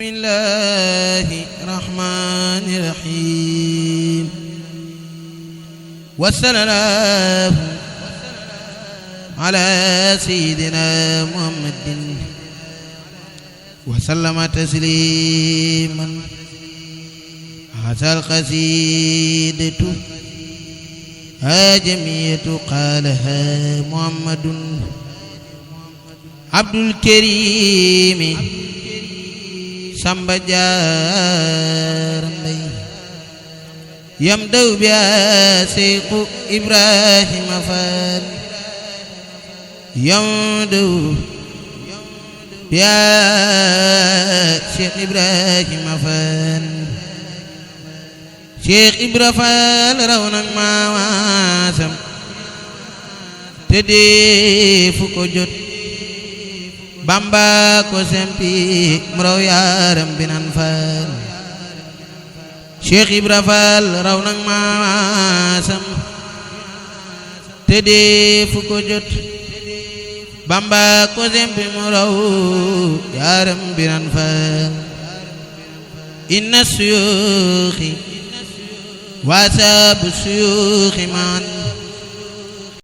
بسم الله الرحمن الرحيم وصلى الله على سيدنا محمد وسلم تسليما. هذا القصيدة جميع قالها محمد عبد الكريم Samba Jaar Mbay yamdaw biya Seexu Ibrahima Faal yamdaw biya Seex Ibrahima Faal Seex Ibra Faal raw nag maasam te deefu ko jot Bamba ko sempi mu raw yaaram bi nan Faal Cheikh Ibra Faal raw nag maasam te deefu ko jot Bamba ko sempi mu raw yaaram bi nan Faal inna suyuuxi wa saabu suyuuxi man